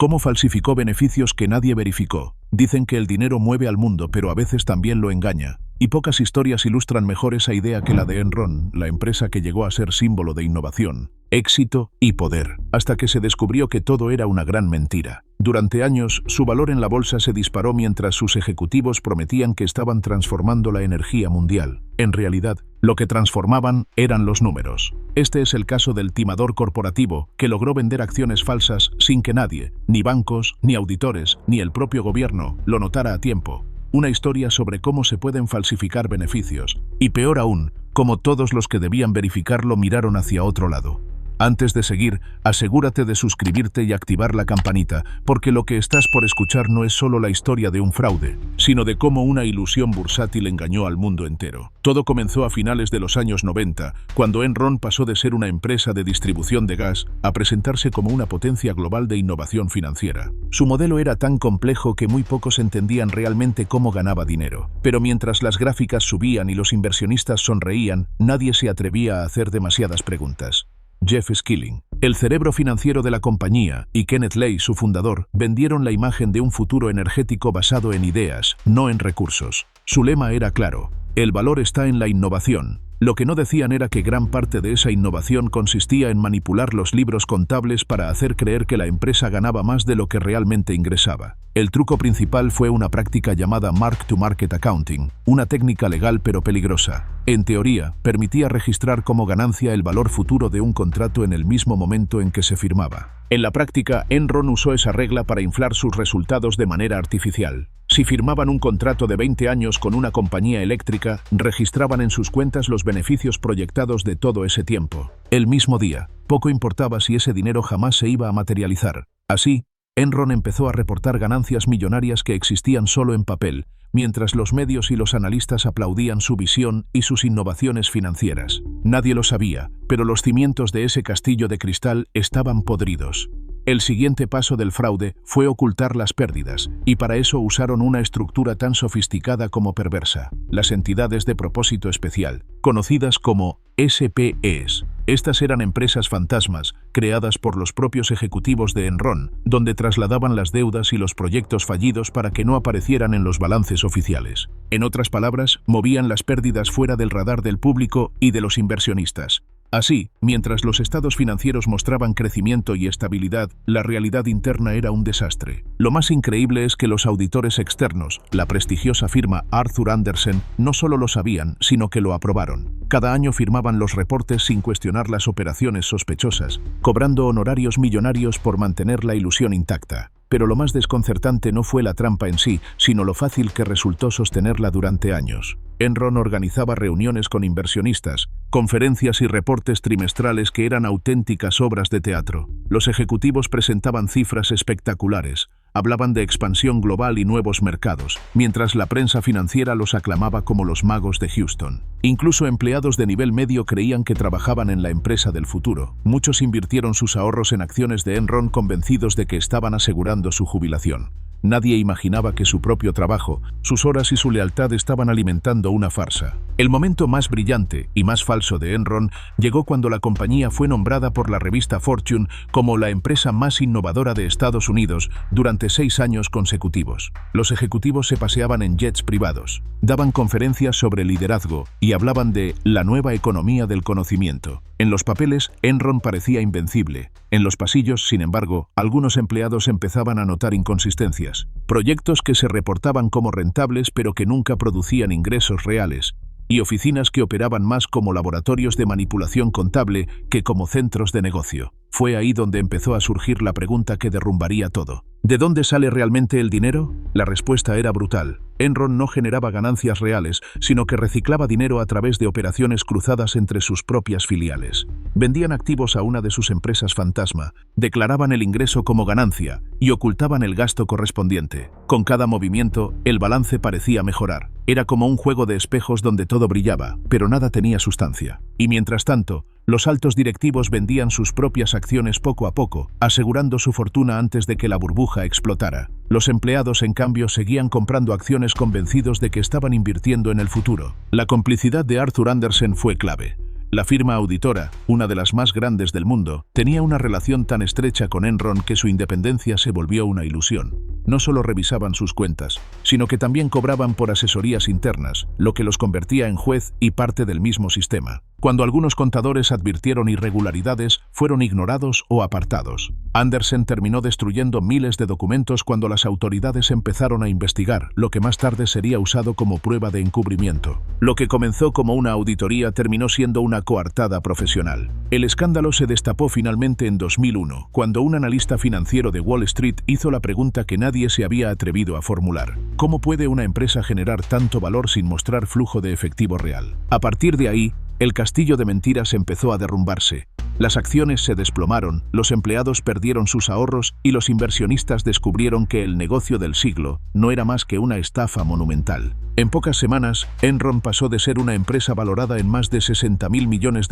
¿Cómo falsificó beneficios que nadie verificó? Dicen que el dinero mueve al mundo, pero a veces también lo engaña. Y pocas historias ilustran mejor esa idea que la de Enron, la empresa que llegó a ser símbolo de innovación, éxito y poder, hasta que se descubrió que todo era una gran mentira. Durante años, su valor en la bolsa se disparó mientras sus ejecutivos prometían que estaban transformando la energía mundial. En realidad, lo que transformaban eran los números. Este es el caso del timador corporativo que logró vender acciones falsas sin que nadie, ni bancos, ni auditores, ni el propio gobierno, lo notara a tiempo. Una historia sobre cómo se pueden falsificar beneficios, y peor aún, cómo todos los que debían verificarlo miraron hacia otro lado. Antes de seguir, asegúrate de suscribirte y activar la campanita, porque lo que estás por escuchar no es solo la historia de un fraude, sino de cómo una ilusión bursátil engañó al mundo entero. Todo comenzó a finales de los años 90, cuando Enron pasó de ser una empresa de distribución de gas a presentarse como una potencia global de innovación financiera. Su modelo era tan complejo que muy pocos entendían realmente cómo ganaba dinero. Pero mientras las gráficas subían y los inversionistas sonreían, nadie se atrevía a hacer demasiadas preguntas. Jeff Skilling, el cerebro financiero de la compañía, y Kenneth Lay, su fundador, vendieron la imagen de un futuro energético basado en ideas, no en recursos. Su lema era claro: el valor está en la innovación. Lo que no decían era que gran parte de esa innovación consistía en manipular los libros contables para hacer creer que la empresa ganaba más de lo que realmente ingresaba. El truco principal fue una práctica llamada Mark-to-Market Accounting, una técnica legal pero peligrosa. En teoría, permitía registrar como ganancia el valor futuro de un contrato en el mismo momento en que se firmaba. En la práctica, Enron usó esa regla para inflar sus resultados de manera artificial. Si firmaban un contrato de 20 años con una compañía eléctrica, registraban en sus cuentas los beneficios proyectados de todo ese tiempo. El mismo día, poco importaba si ese dinero jamás se iba a materializar. Así, Enron empezó a reportar ganancias millonarias que existían solo en papel, mientras los medios y los analistas aplaudían su visión y sus innovaciones financieras. Nadie lo sabía, pero los cimientos de ese castillo de cristal estaban podridos. El siguiente paso del fraude fue ocultar las pérdidas, y para eso usaron una estructura tan sofisticada como perversa: las entidades de propósito especial, conocidas como SPEs. Estas eran empresas fantasmas, creadas por los propios ejecutivos de Enron, donde trasladaban las deudas y los proyectos fallidos para que no aparecieran en los balances oficiales. En otras palabras, movían las pérdidas fuera del radar del público y de los inversionistas. Así, mientras los estados financieros mostraban crecimiento y estabilidad, la realidad interna era un desastre. Lo más increíble es que los auditores externos, la prestigiosa firma Arthur Andersen, no solo lo sabían, sino que lo aprobaron. Cada año firmaban los reportes sin cuestionar las operaciones sospechosas, cobrando honorarios millonarios por mantener la ilusión intacta. Pero lo más desconcertante no fue la trampa en sí, sino lo fácil que resultó sostenerla durante años. Enron organizaba reuniones con inversionistas, conferencias y reportes trimestrales que eran auténticas obras de teatro. Los ejecutivos presentaban cifras espectaculares, hablaban de expansión global y nuevos mercados, mientras la prensa financiera los aclamaba como los magos de Houston. Incluso empleados de nivel medio creían que trabajaban en la empresa del futuro. Muchos invirtieron sus ahorros en acciones de Enron convencidos de que estaban asegurando su jubilación. Nadie imaginaba que su propio trabajo, sus horas y su lealtad estaban alimentando una farsa. El momento más brillante y más falso de Enron llegó cuando la compañía fue nombrada por la revista Fortune como la empresa más innovadora de Estados Unidos durante 6 años consecutivos. Los ejecutivos se paseaban en jets privados, daban conferencias sobre liderazgo y hablaban de la nueva economía del conocimiento. En los papeles, Enron parecía invencible. En los pasillos, sin embargo, algunos empleados empezaban a notar inconsistencias. Proyectos que se reportaban como rentables pero que nunca producían ingresos reales, y oficinas que operaban más como laboratorios de manipulación contable que como centros de negocio. Fue ahí donde empezó a surgir la pregunta que derrumbaría todo. ¿De dónde sale realmente el dinero? La respuesta era brutal. Enron no generaba ganancias reales, sino que reciclaba dinero a través de operaciones cruzadas entre sus propias filiales. Vendían activos a una de sus empresas fantasma, declaraban el ingreso como ganancia y ocultaban el gasto correspondiente. Con cada movimiento, el balance parecía mejorar. Era como un juego de espejos donde todo brillaba, pero nada tenía sustancia. Y mientras tanto, los altos directivos vendían sus propias acciones poco a poco, asegurando su fortuna antes de que la burbuja explotara. Los empleados, en cambio, seguían comprando acciones convencidos de que estaban invirtiendo en el futuro. La complicidad de Arthur Andersen fue clave. La firma auditora, una de las más grandes del mundo, tenía una relación tan estrecha con Enron que su independencia se volvió una ilusión. No solo revisaban sus cuentas, sino que también cobraban por asesorías internas, lo que los convertía en juez y parte del mismo sistema. Cuando algunos contadores advirtieron irregularidades, fueron ignorados o apartados. Andersen terminó destruyendo miles de documentos cuando las autoridades empezaron a investigar, lo que más tarde sería usado como prueba de encubrimiento. Lo que comenzó como una auditoría terminó siendo una coartada profesional. El escándalo se destapó finalmente en 2001, cuando un analista financiero de Wall Street hizo la pregunta que nadie se había atrevido a formular: ¿cómo puede una empresa generar tanto valor sin mostrar flujo de efectivo real? A partir de ahí, el castillo de mentiras empezó a derrumbarse. Las acciones se desplomaron, los empleados perdieron sus ahorros y los inversionistas descubrieron que el negocio del siglo no era más que una estafa monumental. En pocas semanas, Enron pasó de ser una empresa valorada en más de $60.000 millones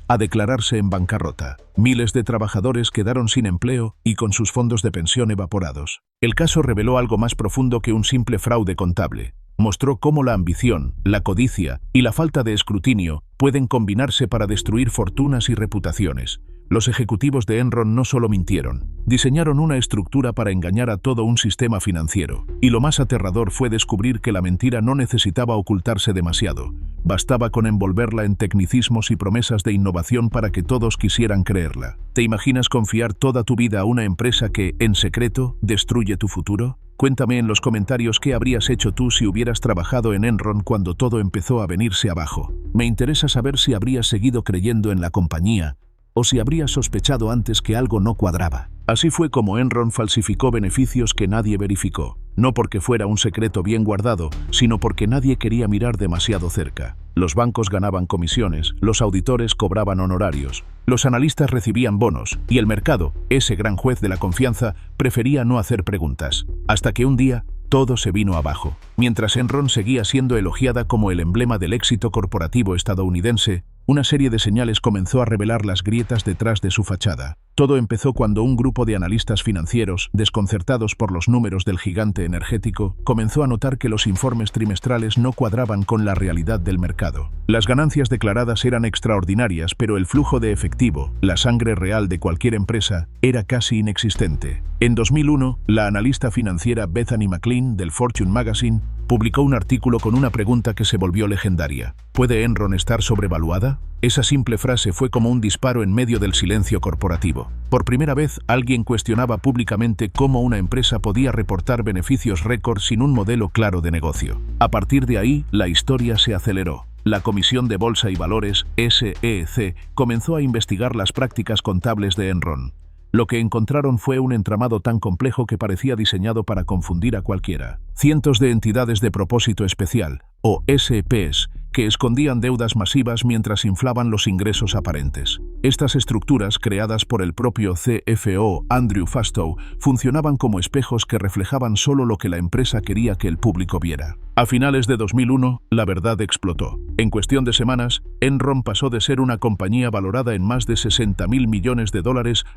a declararse en bancarrota. Miles de trabajadores quedaron sin empleo y con sus fondos de pensión evaporados. El caso reveló algo más profundo que un simple fraude contable. Mostró cómo la ambición, la codicia y la falta de escrutinio pueden combinarse para destruir fortunas y reputaciones. Los ejecutivos de Enron no solo mintieron, diseñaron una estructura para engañar a todo un sistema financiero. Y lo más aterrador fue descubrir que la mentira no necesitaba ocultarse demasiado. Bastaba con envolverla en tecnicismos y promesas de innovación para que todos quisieran creerla. ¿Te imaginas confiar toda tu vida a una empresa que, en secreto, destruye tu futuro? Cuéntame en los comentarios qué habrías hecho tú si hubieras trabajado en Enron cuando todo empezó a venirse abajo. Me interesa saber si habrías seguido creyendo en la compañía o si habrías sospechado antes que algo no cuadraba. Así fue como Enron falsificó beneficios que nadie verificó, no porque fuera un secreto bien guardado, sino porque nadie quería mirar demasiado cerca. Los bancos ganaban comisiones, los auditores cobraban honorarios, los analistas recibían bonos, y el mercado, ese gran juez de la confianza, prefería no hacer preguntas. Hasta que un día, todo se vino abajo. Mientras Enron seguía siendo elogiada como el emblema del éxito corporativo estadounidense, una serie de señales comenzó a revelar las grietas detrás de su fachada. Todo empezó cuando un grupo de analistas financieros, desconcertados por los números del gigante energético, comenzó a notar que los informes trimestrales no cuadraban con la realidad del mercado. Las ganancias declaradas eran extraordinarias, pero el flujo de efectivo, la sangre real de cualquier empresa, era casi inexistente. En 2001, la analista financiera Bethany McLean del Fortune Magazine publicó un artículo con una pregunta que se volvió legendaria: ¿puede Enron estar sobrevaluada? Esa simple frase fue como un disparo en medio del silencio corporativo. Por primera vez, alguien cuestionaba públicamente cómo una empresa podía reportar beneficios récord sin un modelo claro de negocio. A partir de ahí, la historia se aceleró. La Comisión de Bolsa y Valores, SEC, comenzó a investigar las prácticas contables de Enron. Lo que encontraron fue un entramado tan complejo que parecía diseñado para confundir a cualquiera. Cientos de entidades de propósito especial, o SEPs, que escondían deudas masivas mientras inflaban los ingresos aparentes. Estas estructuras, creadas por el propio CFO Andrew Fastow, funcionaban como espejos que reflejaban solo lo que la empresa quería que el público viera. A finales de 2001, la verdad explotó. En cuestión de semanas, Enron pasó de ser una compañía valorada en más de $60.000 millones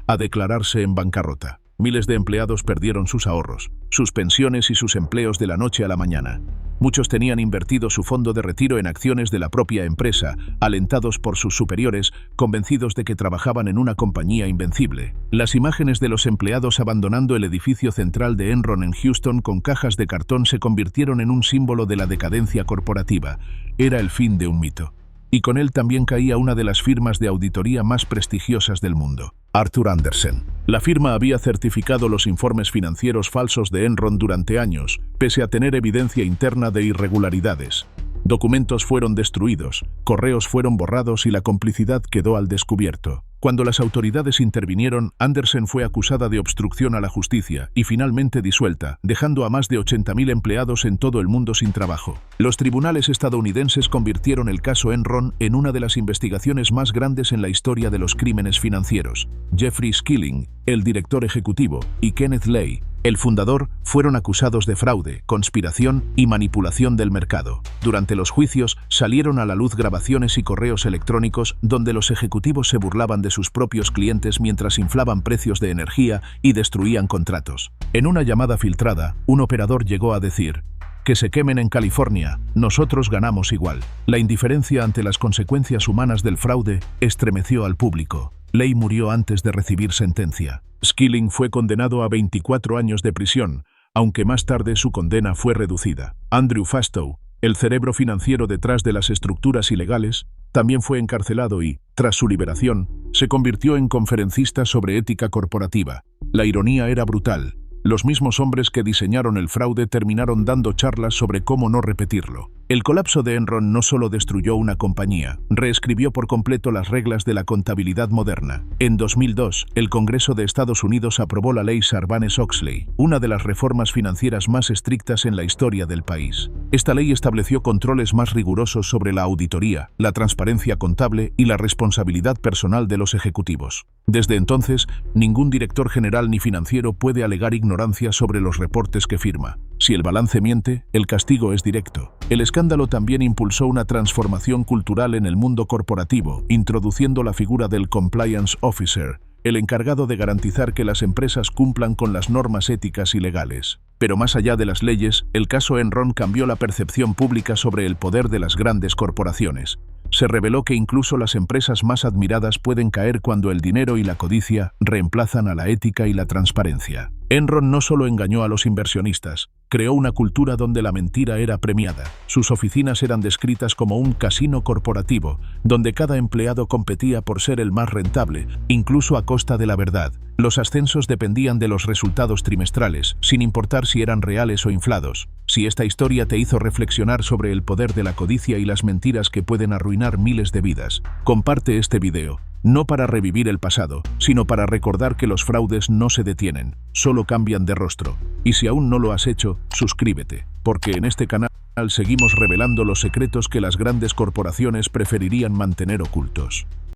a declararse en bancarrota. Miles de empleados perdieron sus ahorros, sus pensiones y sus empleos de la noche a la mañana. Muchos tenían invertido su fondo de retiro en acciones de la propia empresa, alentados por sus superiores, convencidos de que trabajaban en una compañía invencible. Las imágenes de los empleados abandonando el edificio central de Enron en Houston con cajas de cartón se convirtieron en un símbolo de la decadencia corporativa. Era el fin de un mito. Y con él también caía una de las firmas de auditoría más prestigiosas del mundo, Arthur Andersen. La firma había certificado los informes financieros falsos de Enron durante años, pese a tener evidencia interna de irregularidades. Documentos fueron destruidos, correos fueron borrados y la complicidad quedó al descubierto. Cuando las autoridades intervinieron, Andersen fue acusada de obstrucción a la justicia y finalmente disuelta, dejando a más de 80.000 empleados en todo el mundo sin trabajo. Los tribunales estadounidenses convirtieron el caso Enron en una de las investigaciones más grandes en la historia de los crímenes financieros. Jeffrey Skilling, el director ejecutivo, y Kenneth Lay, el fundador, fueron acusados de fraude, conspiración y manipulación del mercado. Durante los juicios, salieron a la luz grabaciones y correos electrónicos donde los ejecutivos se burlaban de sus propios clientes mientras inflaban precios de energía y destruían contratos. En una llamada filtrada, un operador llegó a decir: Que se quemen en California, nosotros ganamos igual. La indiferencia ante las consecuencias humanas del fraude estremeció al público. Ley murió antes de recibir sentencia. Skilling fue condenado a 24 años de prisión, aunque más tarde su condena fue reducida. Andrew Fastow, el cerebro financiero detrás de las estructuras ilegales, también fue encarcelado y, tras su liberación, se convirtió en conferencista sobre ética corporativa. La ironía era brutal. Los mismos hombres que diseñaron el fraude terminaron dando charlas sobre cómo no repetirlo. El colapso de Enron no solo destruyó una compañía, reescribió por completo las reglas de la contabilidad moderna. En 2002, el Congreso de Estados Unidos aprobó la ley Sarbanes-Oxley, una de las reformas financieras más estrictas en la historia del país. Esta ley estableció controles más rigurosos sobre la auditoría, la transparencia contable y la responsabilidad personal de los ejecutivos. Desde entonces, ningún director general ni financiero puede alegar ignorancia sobre los reportes que firma. Si el balance miente, el castigo es directo. El escándalo también impulsó una transformación cultural en el mundo corporativo, introduciendo la figura del Compliance Officer, el encargado de garantizar que las empresas cumplan con las normas éticas y legales. Pero más allá de las leyes, el caso Enron cambió la percepción pública sobre el poder de las grandes corporaciones. Se reveló que incluso las empresas más admiradas pueden caer cuando el dinero y la codicia reemplazan a la ética y la transparencia. Enron no solo engañó a los inversionistas, creó una cultura donde la mentira era premiada. Sus oficinas eran descritas como un casino corporativo, donde cada empleado competía por ser el más rentable, incluso a costa de la verdad. Los ascensos dependían de los resultados trimestrales, sin importar si eran reales o inflados. Si esta historia te hizo reflexionar sobre el poder de la codicia y las mentiras que pueden arruinar miles de vidas, comparte este video. No para revivir el pasado, sino para recordar que los fraudes no se detienen, solo cambian de rostro. Y si aún no lo has hecho, suscríbete, porque en este canal seguimos revelando los secretos que las grandes corporaciones preferirían mantener ocultos.